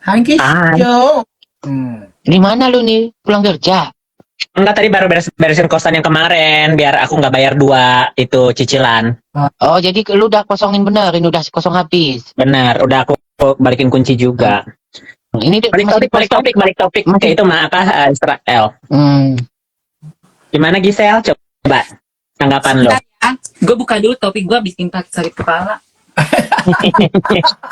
Hai. Hangkisyo. Di mana lu nih? Pulang kerja? Enggak, tadi baru beresin kosan yang kemarin biar aku nggak bayar 2 itu cicilan. Oh, jadi lu udah kosongin benerin, udah kosong habis. Benar, udah aku balikin kunci juga. Ini Balik topik kayak itu mah apa Israel. Gimana Gisel? Coba tanggapan lo. Ya, gue buka dulu topik gue bikin sakit kepala.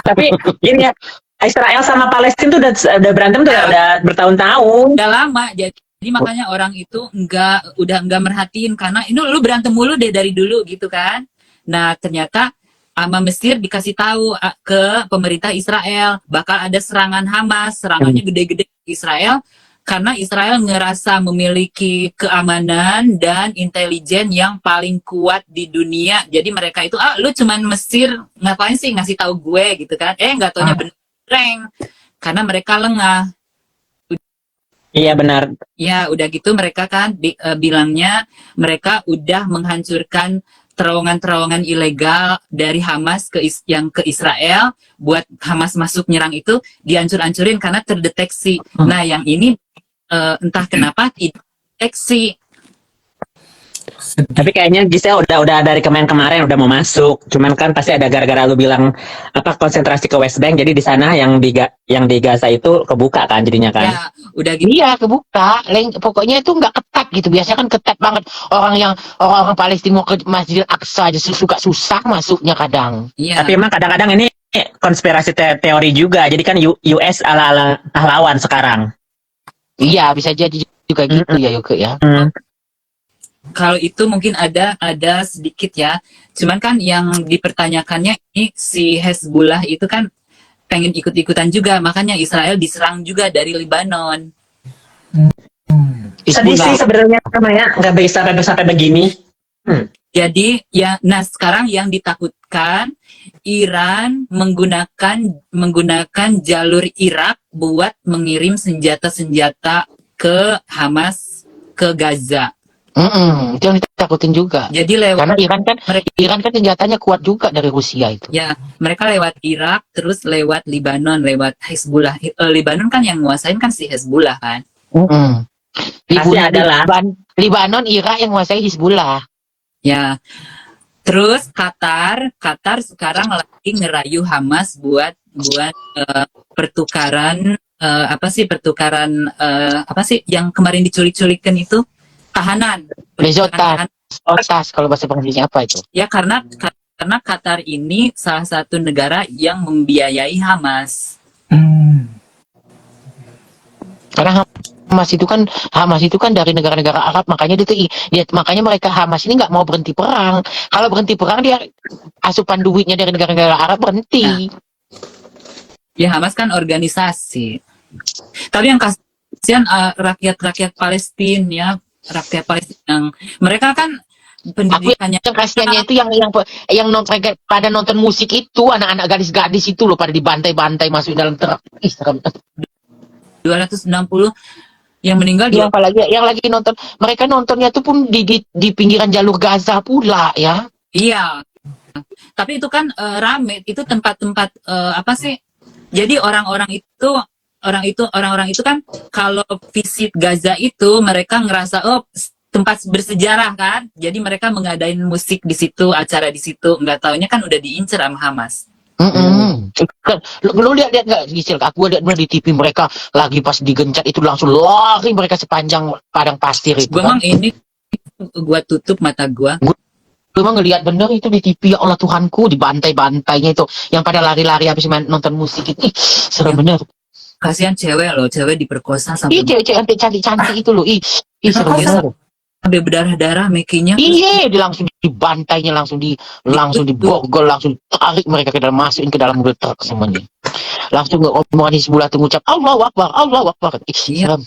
Tapi gini ya, Israel sama Palestina tuh udah berantem tuh udah bertahun-tahun. Udah lama, jadi makanya orang itu udah nggak merhatiin karena ini lu berantem mulu deh dari dulu gitu kan. Nah ternyata sama Mesir dikasih tahu ke pemerintah Israel bakal ada serangan Hamas, serangannya gede-gede Israel karena Israel ngerasa memiliki keamanan dan intelijen yang paling kuat di dunia. Jadi mereka itu lu cuman Mesir ngapain sih ngasih tahu gue gitu kan? Nggak taunya bener karena mereka lengah. Iya benar. Ya udah gitu mereka kan bilangnya mereka udah menghancurkan terowongan-terowongan ilegal dari Hamas yang ke Israel buat Hamas masuk nyerang itu dihancur-hancurin karena terdeteksi. Nah yang ini entah kenapa tidak deteksi. Tapi kayaknya Gisel udah dari kemarin udah mau masuk. Cuman kan pasti ada gara-gara lu bilang apa konsentrasi ke West Bank. Jadi di sana yang di Gaza itu kebuka kan jadinya kan. Ya, udah gitu. Iya, kebuka. Pokoknya itu nggak ketat gitu. Biasanya kan ketat banget. Orang Palestina mau ke Masjid Al-Aqsa aja suka susah masuknya kadang. Iya. Tapi emang kadang-kadang ini konspirasi teori juga. Jadi kan US ala pahlawan sekarang. Iya, bisa jadi juga gitu ya Yoke ya. Kalau itu mungkin ada sedikit ya. Cuman kan yang dipertanyakannya ini si Hezbollah itu kan pengen ikut-ikutan juga. Makanya Israel diserang juga dari Lebanon. Sedih sih sebenarnya namanya nggak bisa sampai begini. Jadi ya, nah sekarang yang ditakutkan Iran menggunakan jalur Irak buat mengirim senjata-senjata ke Hamas ke Gaza. Itu yang ditakutin juga. Jadi karena Iran kan senjatanya kuat juga dari Rusia itu. Ya, mereka lewat Irak, terus lewat Lebanon, lewat Hezbollah. Lebanon kan yang nguasain kan si Hezbollah kan. Lebanon, Irak yang menguasai Hezbollah. Ya, terus Qatar sekarang lagi ngerayu Hamas buat pertukaran yang kemarin diculik-culikan itu tahanan. Otas kalau bahasa Inggrisnya apa itu? Ya karena Qatar ini salah satu negara yang membiayai Hamas. Karena Hamas itu kan dari negara-negara Arab, makanya makanya mereka Hamas ini nggak mau berhenti perang. Kalau berhenti perang dia asupan duitnya dari negara-negara Arab berhenti. Ya Hamas kan organisasi. Tapi yang kasihan rakyat Palestina ya, rakyat Palestina yang mereka kan pendidikannya. Yang kasihannya itu yang pada nonton musik itu anak-anak gadis-gadis itu loh pada dibantai-bantai masuk dalam truk. 260 yang meninggal yang lagi nonton, mereka nontonnya tuh pun di pinggiran jalur Gaza pula ya. Iya. Tapi itu kan rame, itu tempat-tempat apa sih? Jadi orang-orang itu kan kalau visit Gaza itu mereka ngerasa tempat bersejarah kan. Jadi mereka mengadain musik di situ, acara di situ. Nggak taunya kan udah diincer sama Hamas. Lu lihat nggak Gisel? Aku lihat di TV mereka lagi pas digencet itu langsung lari mereka sepanjang padang pasir itu. Gua tutup mata gua. Gue emang ngelihat bener itu di TV, ya Allah Tuhanku, dibantai-bantainya itu yang pada lari-lari habis nonton musik itu. Serem bener. Kasihan cewek diperkosa sampai. Cewek cantik itu loh. Serem bener. Sampai berdarah-darah mekinya. Iya, dia langsung dibantainya, langsung diborgol, langsung tarik mereka ke dalam, masukin ke dalam mobil truk semuanya. Langsung omongan Hizbullah tuh ngucap Allahu Akbar, Allahu Akbar. Iya.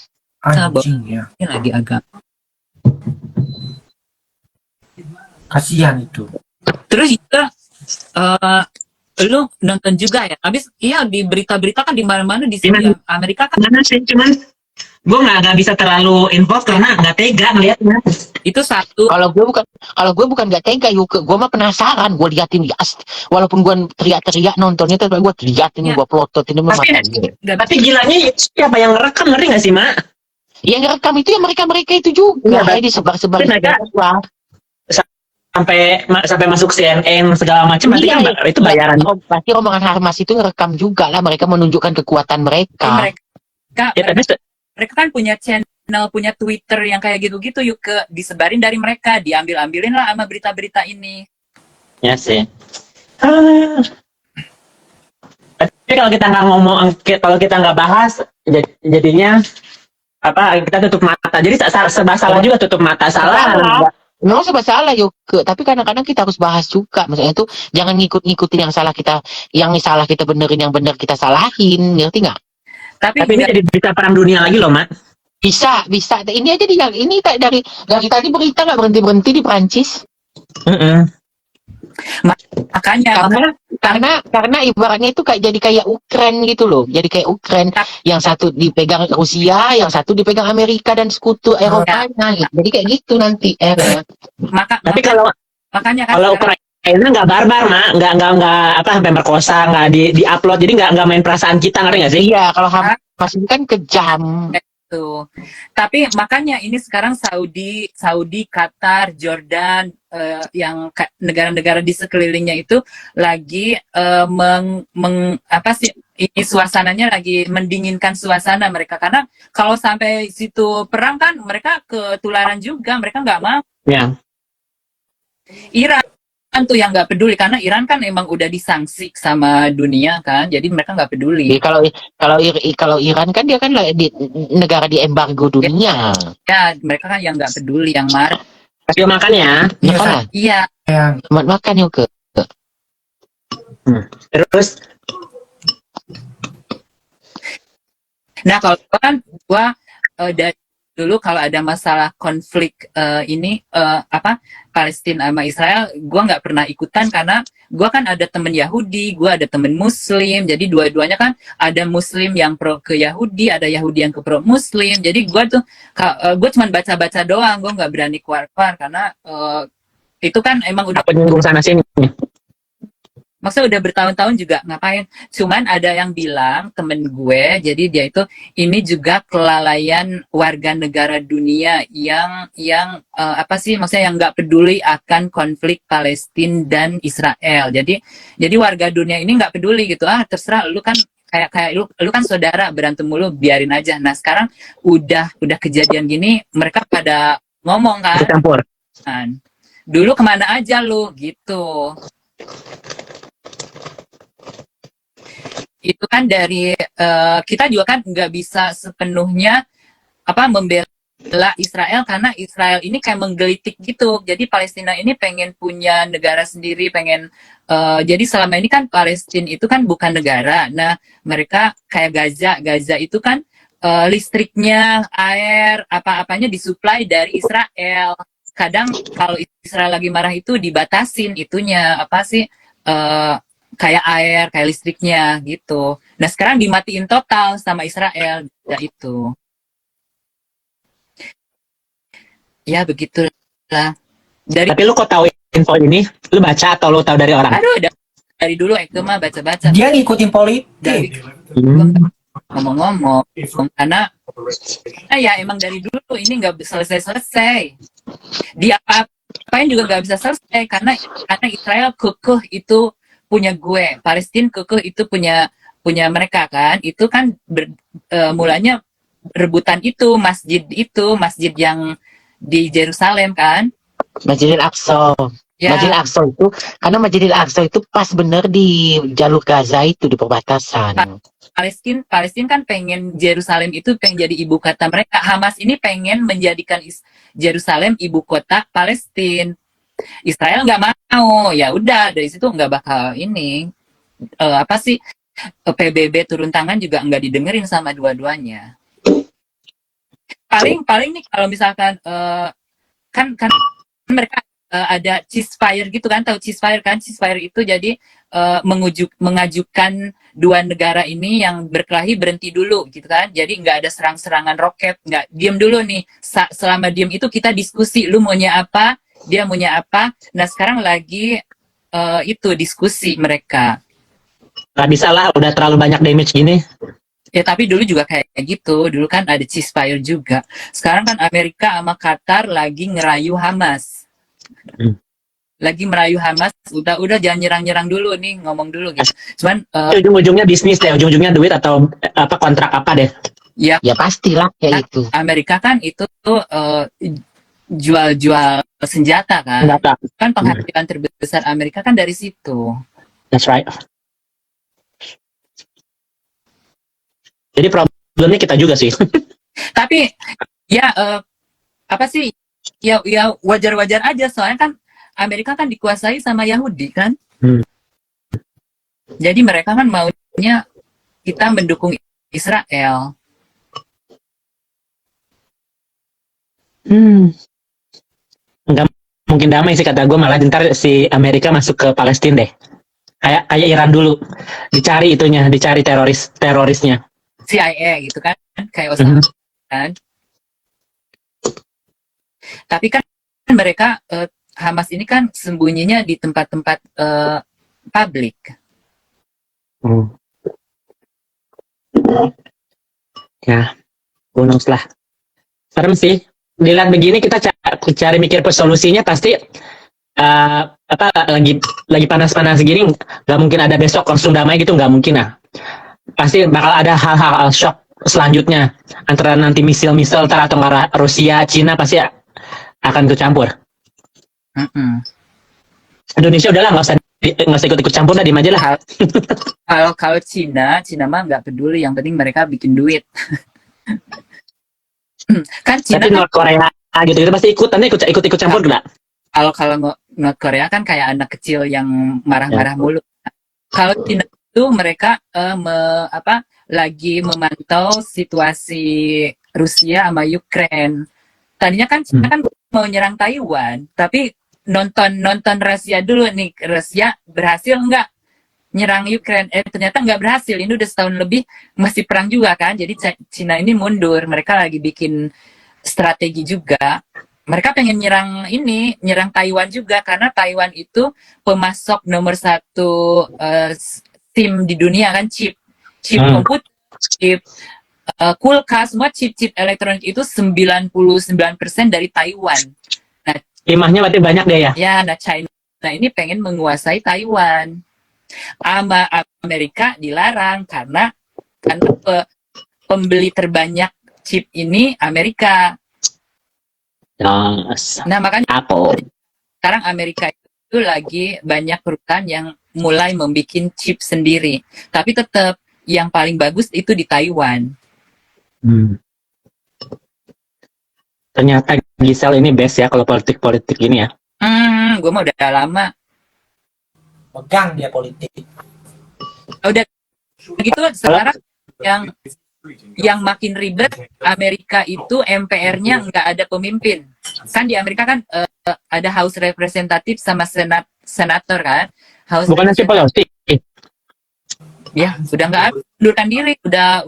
Anjing ya. Ini lagi agak. Kasihan itu. Terus juga lu nonton juga ya? Habis di berita-berita kan di mana-mana di sini Amerika kan. Mana sih gue nggak bisa terlalu involved karena nggak tega ngeliatnya. Itu satu. Kalau gue bukan gak tega yuk, gue mah penasaran, gue liatin ya, walaupun gue teriak-teriak nontonnya, tapi gue liatin, Ya. gue plototin sama Tapi- mata gue. Tapi gilanya siapa yang ngerekam, ngerti nggak sih, Mak? Yang ngerekam itu ya mereka itu juga, Iya, disebar-sebar di mereka- sebar. Sampai masuk CNN segala macam, berarti kan itu bayaran. Pasti rombongan Hamas itu ngerekam juga lah, mereka menunjukkan kekuatan mereka. Ya, tapi Mereka kan punya channel, punya Twitter yang kayak gitu-gitu, yuk disebarin dari mereka, diambil-ambilin lah sama berita-berita ini. ya sih. Ah. Tapi kalau kita nggak ngomong, kalau kita nggak bahas, jadinya apa? Kita tutup mata. Jadi serba salah juga, tutup mata salah. Memang serba salah yuk, tapi kadang-kadang kita harus bahas juga. Maksudnya itu jangan ngikutin yang salah kita benerin, yang bener kita salahin, ngerti nggak? Tapi Tapi ini jadi berita perang dunia lagi loh, Mat. Bisa. Ini aja ini kayak dari tadi berita nggak berhenti di Prancis. makanya Karena ibaratnya itu kayak Ukraine gitu loh. Jadi kayak Ukraine, yang satu dipegang Rusia, yang satu dipegang Amerika dan sekutu Eropanya. Gitu. Jadi kayak gitu nanti. Tapi makanya kan kalau sekarang- Ukraina nggak barbar, Mak, nggak apa sampai merkosa, nggak di upload, jadi nggak main perasaan kita, ngerti nggak sih? Iya, kalau Hamas ini kan kejam. Tuh. Tapi makanya ini sekarang Saudi, Qatar, Jordan, yang negara-negara di sekelilingnya itu lagi apa sih, ini suasananya lagi mendinginkan suasana mereka, karena kalau sampai situ perang kan mereka ketularan juga, mereka nggak mau. Ya. Iran tuh yang nggak peduli, karena Iran kan emang udah disanksi sama dunia kan, jadi mereka nggak peduli. Jadi kalau Iran kan dia kan negara di embargo dunia. Ya mereka kan yang nggak peduli, yang marah. Kasih makan ya. Makan lah. Iya. Yang Makan yuk ke. Terus Nah kalau gua dari dulu kalau ada masalah konflik ini apa Palestina sama Israel, gua nggak pernah ikutan karena gua kan ada temen Yahudi, gua ada temen Muslim, jadi dua-duanya kan ada Muslim yang pro ke Yahudi, ada Yahudi yang ke pro Muslim, jadi gua tuh gua cuma baca-baca doang, gua nggak berani keluar-keluar karena itu kan emang udah penyinggung sana sini. maksudnya udah bertahun-tahun juga ngapain. Cuman ada yang bilang, temen gue, jadi dia itu ini juga kelalaian warga negara dunia yang apa sih, maksudnya yang nggak peduli akan konflik Palestina dan Israel. Jadi warga dunia ini nggak peduli gitu, terserah lu kan kayak lu kan saudara, berantem mulu, biarin aja. Nah sekarang udah kejadian gini, mereka pada ngomong kan, Campur. dulu kemana aja lu gitu. Itu kan dari kita juga kan nggak bisa sepenuhnya apa membela Israel, karena Israel ini kayak menggelitik gitu. Jadi Palestina ini pengen punya negara sendiri, pengen jadi selama ini kan Palestina itu kan bukan negara. Nah mereka kayak Gaza itu kan listriknya, air, apa-apanya disuplai dari Israel. Kadang kalau Israel lagi marah itu dibatasin itunya apa sih, kayak air, kayak listriknya gitu. Nah sekarang dimatiin total sama Israel, ya itu. Ya begitulah. Tapi lu kok tahu info ini? Lu baca atau lu tahu dari orang? Aduh, dari dulu itu mah baca-baca. dia ngikutin Dari politik. ngomong-ngomong, karena ya emang dari dulu ini nggak selesai-selesai. Dia apa-apain juga nggak bisa selesai karena Israel kekeh itu punya gue, Palestina kekeh itu punya mereka kan. Itu kan mulanya rebutan itu masjid yang di Yerusalem kan. Masjidil Aqsa. Ya. Masjidil Aqsa itu karena Masjidil Aqsa itu pas bener di jalur Gaza itu, di perbatasan. Palestina kan pengen Yerusalem itu pengen jadi ibu kota mereka. Hamas ini pengen menjadikan Yerusalem ibu kota Palestina. Israel nggak mau, ya udah dari situ nggak bakal ini apa sih, PBB turun tangan juga nggak didengerin sama dua-duanya. Paling nih kalau misalkan kan mereka ada ceasefire gitu kan, tahu ceasefire kan? Ceasefire itu jadi mengajukan dua negara ini yang berkelahi berhenti dulu gitu kan. Jadi nggak ada serang-serangan roket, nggak diem dulu nih. Selama diem itu kita diskusi, lu maunya apa, dia maunya apa. Nah sekarang lagi itu diskusi mereka. Nggak bisa lah, udah terlalu banyak damage gini. Ya tapi dulu juga kayak gitu, dulu kan ada ceasefire juga. Sekarang kan Amerika sama Qatar lagi ngerayu Hamas. Lagi merayu Hamas, udah jangan nyerang-nyerang dulu nih, ngomong dulu gitu. Cuman Ujung-ujungnya bisnis deh, ujung-ujungnya duit atau apa kontrak apa deh. ya Ya pastilah kayak itu. Amerika kan itu tuh jual-jual senjata kan. Senjata. Kan penghasilan terbesar Amerika kan dari situ. That's right. Jadi problemnya kita juga sih. Tapi ya apa sih? Ya wajar-wajar aja soalnya kan Amerika kan dikuasai sama Yahudi kan. Jadi mereka kan maunya kita mendukung Israel. Nggak mungkin damai sih kata gue, malah ntar si Amerika masuk ke Palestina deh. Kayak Iran dulu, dicari terorisnya. CIA gitu kan, kayak Osama kan. Tapi kan mereka Hamas ini kan sembunyinya di tempat-tempat publik. Ya, gunung lah. Serem sih. Dilihat begini kita cari mikir solusinya pasti lagi panas-panas gini nggak mungkin ada besok langsung damai gitu, nggak mungkin lah. Pasti bakal ada hal-hal shock selanjutnya antara nanti misil-misil atau Rusia, Cina pasti akan kecampur. Indonesia udahlah nggak usah ikut campur lah, diem aja lah. Kalau Cina mah nggak peduli, yang penting mereka bikin duit. Kan Cina tapi North Korea gitu pasti ikut campur nggak? Kalau North Korea kan kayak anak kecil yang marah-marah mulu. Kalau Cina itu mereka lagi memantau situasi Rusia sama Ukraine. Tadinya kan Cina kan mau nyerang Taiwan, tapi nonton Rusia dulu nih, Rusia berhasil nggak nyerang Ukraine? Ternyata nggak berhasil. Ini udah setahun lebih masih perang juga kan. Jadi Cina ini mundur. Mereka lagi bikin strategi juga. Mereka pengen nyerang Taiwan juga karena Taiwan itu pemasok nomor 1 SIM di dunia kan, chip komputer, chip kulkas, semua chip elektronik itu 99% dari Taiwan. Nah, Timahnya berarti banyak deh ya? Ya, nah China ini pengen menguasai Taiwan. Sama Amerika dilarang karena pembeli terbanyak chip ini Amerika. Yes. Nah makanya Apple. sekarang Amerika itu lagi banyak perusahaan yang mulai membuat chip sendiri. Tapi tetap yang paling bagus itu di Taiwan. Ternyata Gisel ini best ya kalau politik ini ya. Gue mah udah lama. Pegang dia politik. Udah gitu sekarang yang makin ribet Amerika itu MPR-nya nggak ada pemimpin. Kan di Amerika kan ada House Representative sama Senator kan. Bukannya si Pelosi? Ya, udah nggak ada, mundurkan diri, udah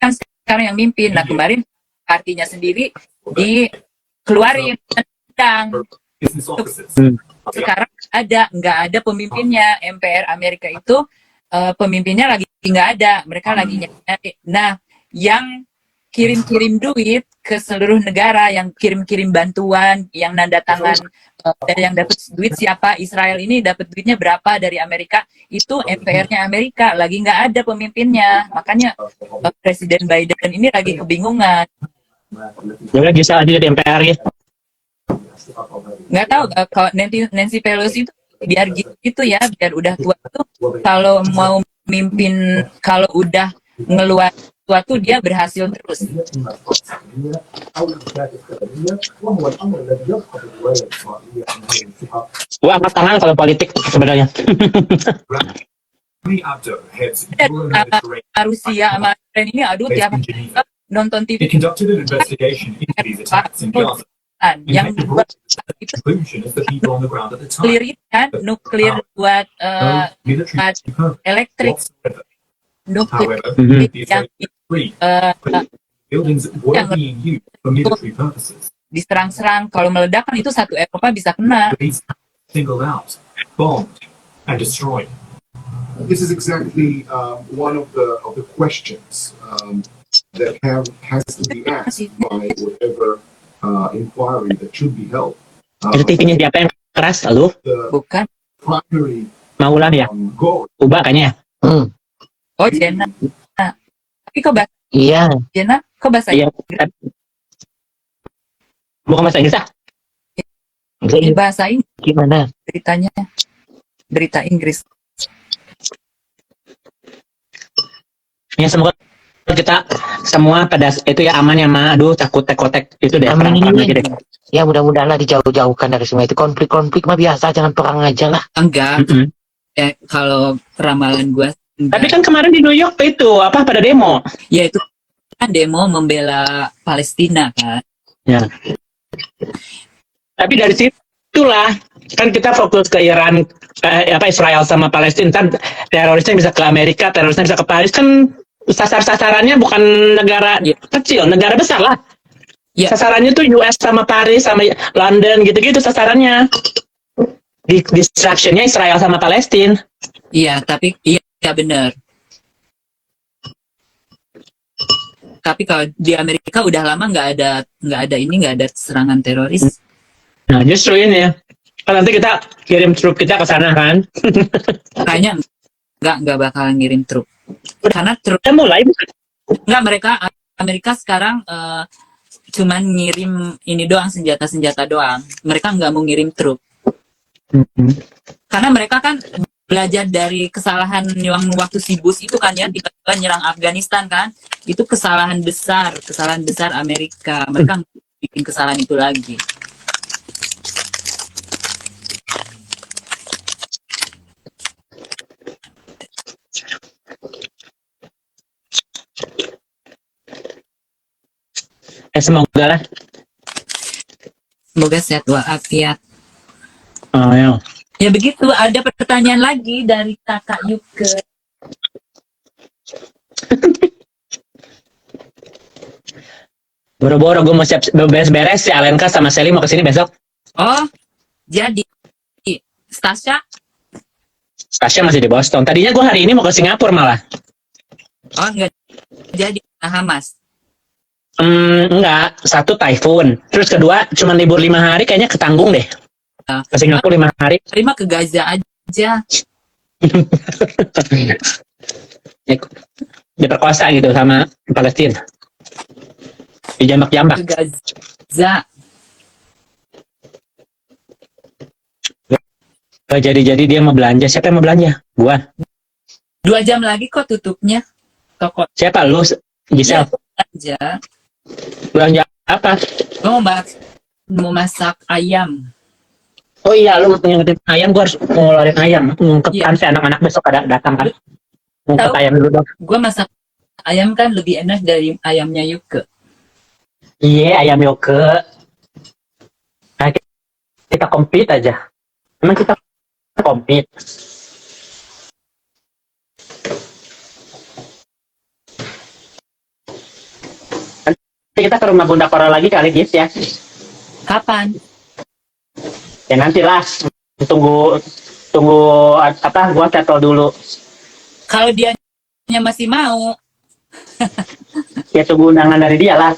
kan sekarang yang mimpin. Nah kemarin partinya sendiri dikeluarin tendang. Sekarang nggak ada pemimpinnya. MPR Amerika itu pemimpinnya lagi nggak ada, mereka lagi nyari. Nah, yang kirim-kirim duit ke seluruh negara, yang kirim-kirim bantuan, yang nanda tangan dan yang dapat duit siapa? Israel ini dapat duitnya berapa dari Amerika? Itu MPR-nya Amerika lagi nggak ada pemimpinnya, makanya Presiden Biden ini lagi kebingungan. Jadi Gisel aja di MPR ya? Nggak tahu kalau Nancy Pelosi itu biar gitu ya, biar udah tua tuh kalau mau mimpin, kalau udah ngeluar sesuatu dia berhasil terus. Gua angkat tangan kalau politik sebenarnya. Rusia sama Ukraine ini aduh tiap nonton TV Yang buat itu conclusion is the people on the ground at the nuklir time. itu kan, nuklir buat No military buat purpose elektrik, whatsoever. nuklir However, Mhm. the yang Israeli agreed eh, buildings were yang being used for military purposes. diserang-serang. Kalau meledak kan itu satu Eropa bisa kena. But these singled out, bombed, and destroyed. This is exactly one of the questions that has to be asked by whatever inquiry that should be held. Itu TV-nya siapa yang keras? Lu? The Bukan. primary Mau ulang ya? goal Ubah kayaknya. Oh, Jena. Tapi kok bahasa Iya. Jena? Kok bahasa Iya. Bukan bahasa Inggris ah? Inggris? Bahasa Inggris Gimana? beritanya. Berita Inggris. Ya semoga kita semua pada itu ya aman ya Ma. Aduh takut tek-tek itu deh perang aja deh. Ya mudah-mudahan lah dijauh-jauhkan dari semua itu. Konflik-konflik mah biasa, jangan perang aja lah. Enggak. Mm-mm. Kalau ramalan gue Tapi kan kemarin di New York itu apa pada demo? ya itu kan demo membela Palestina kan. Ya. Tapi dari situlah kan kita fokus ke Iran, Israel sama Palestina. Kan terorisnya bisa ke Amerika, terorisnya bisa ke Paris. Kan sasarannya bukan negara kecil, negara besar lah. Ya. Sasarannya tuh US sama Paris sama London gitu-gitu sasarannya. Distraction-nya Israel sama Palestina. Iya, tapi iya benar. Tapi kalau di Amerika udah lama nggak ada serangan teroris. Nah justru ini ya. Kan nanti kita kirim truk kita ke sana kan. Kayaknya nggak bakal ngirim truk. Karena truk Udah mulai bukan? nggak, Amerika sekarang cuman ngirim ini doang, senjata doang. Mereka nggak mau ngirim truk. Karena mereka kan belajar dari kesalahan yang waktu si Bush itu kan ya, tiba-tiba nyerang Afghanistan kan. Itu kesalahan besar Amerika. Mereka nggak bikin kesalahan itu lagi. Semoga lah. Semoga sehat walafiat. Oh ya. Ya begitu, ada pertanyaan lagi dari Kakak Yuke. Boro-boro gue mau siap beres-beres si Alenka sama Sally mau kesini besok. Oh, jadi Stasya? Tasya masih di Boston. Tadinya gue hari ini mau ke Singapura malah. Oh, enggak jadi Hamas. Enggak, satu typhoon. Terus kedua cuma libur 5 hari kayaknya ketanggung deh. Ke Singapura 5 hari. Terima ke Gaza aja. Diperkosa gitu sama Palestina. Dijambak-jambak. Ke Gaza. Jadi dia mau belanja. Siapa yang mau belanja? Gua. 2 jam lagi kok tutupnya toko. Siapa lu? Gisel. Belanja. Belanja apa? Gue mau masak ayam. Oh iya, lu ngingetin ayam, gua harus ngeluarin ayam. Ngungkep Iya. kan si anak-anak besok ada datang kan. Ngungkep Tahu. ayam dulu dong. Gue masak ayam kan lebih enak dari ayamnya Yuke. Iya, ayam yoke. Nah, kita compete aja. Emang kita compete. Nanti kita ke rumah Bunda Kora lagi kali Gis ya. Kapan? Ya nantilah. Tunggu apa? Gua settle dulu. Kalau dia masih mau, Ya tunggu undangan dari dia lah.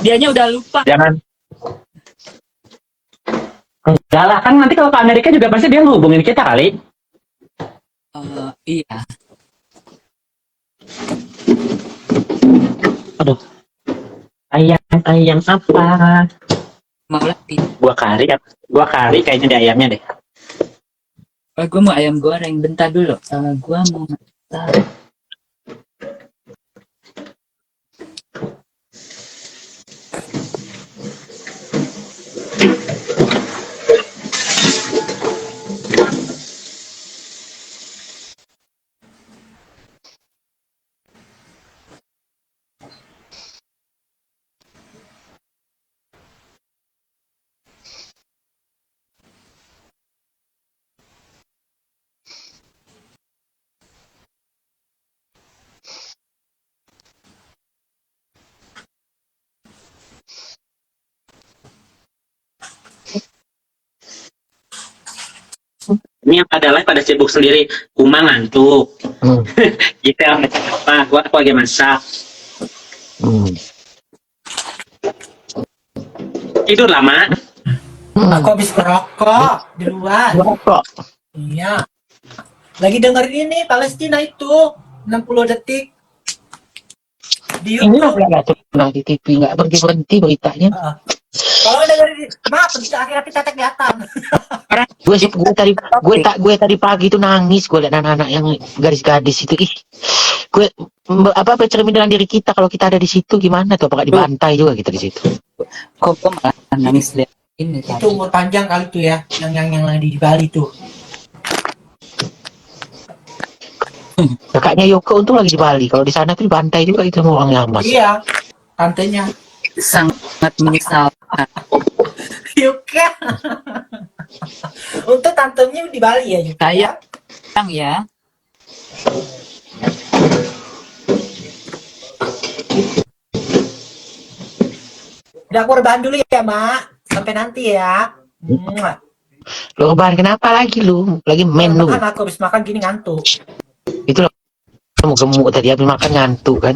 dianya udah lupa. Jangan. Enggak lah, kan nanti kalau ke Amerika juga pasti dia ngehubungin kita kali. Iya. Aduh. Ayam apa? Mau lagi. Gua kari kayaknya di ayamnya deh. Gue mau ayam goreng. Bentar dulu. Gue mau masak. Ini yang pada live pada sibuk sendiri, Uma ngantuk. Gitu apa? Gua lagi masak. Tidur lama. Aku habis ngerokok di luar. Rokok. Iya. Lagi dengerin ini Palestina itu 60 detik di Ini YouTube. nggak tuh di TV, nggak berhenti beritanya. Kalau dengerin, maaf, akhirnya kita kelihatan. Gue tadi pagi tuh nangis, gue liat anak-anak yang gadis-gadis itu. Ih, gue bercermin dengan diri kita, kalau kita ada di situ gimana tuh, apakah dibantai juga kita di situ. Kok malah nangis lihat ini Itu umur panjang kali tuh ya, yang lagi di Bali tuh. Kakaknya Yoko untung lagi di Bali, kalau di sana tuh dibantai juga itu sama orang Hamas. Iya, tantenya. sangat menyesalkan. Yuka. Untuk tantenya di Bali ya Yuka. Sayang ya. Udah aku rebahan dulu ya Mak. Sampai nanti ya. Muah. Lu rebahan kenapa lagi lu? Lagi main lu. Makan aku habis makan gini ngantuk. Itu lah gemuk tadi habis makan ngantuk kan.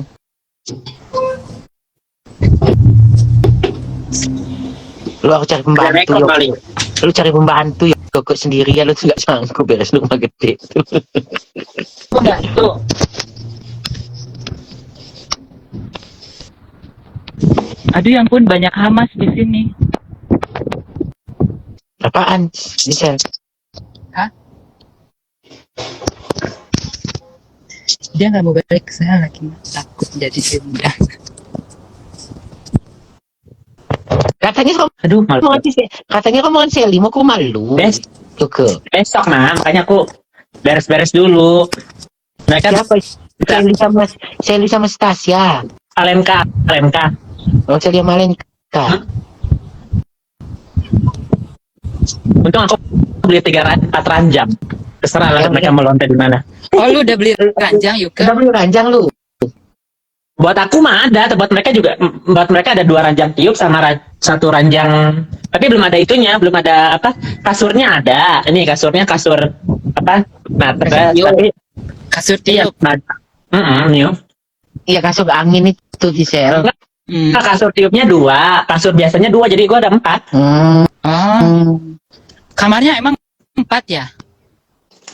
Lu aku cari pembantu ya. Lu cari pembantu ya. Kok sendirian lu tuh gak sanggup beres rumah gede. Pembantu. Aduh ya ampun, banyak Hamas di sini. Apaan? Misal. Dia nggak mau balik ke sana lagi, takut jadi dendam. Katanya Aduh, malu. katanya kamu kan Sally mau ke rumah lu. Besok nah, makanya aku beres-beres dulu. Mereka Siapa? Sally sama Stasia. Alenka. Oh, Sally sama Alenka. Untung aku beli 4 ranjang. Terserah lah mereka mau lonte di mana. Oh, lu udah beli ranjang Yuka? Udah beli ranjang lu. Buat aku mah ada, buat mereka juga. Buat mereka ada 2 ranjang tiup sama 1 ranjang. Tapi belum ada itunya, belum ada apa? Kasurnya ada. Ini kasurnya kasur apa? Matras. Tapi Kasur iya, tiup. new. Iya, kasur angin itu di sel. Nah, kasur tiupnya 2, kasur biasanya 2, jadi gua ada 4. Oh, kamarnya emang 4 ya?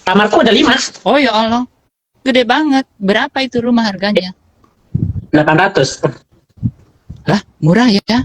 Kamarku ada 5. Oh ya Allah, gede banget. Berapa itu rumah harganya? 800. Lah, murah ya?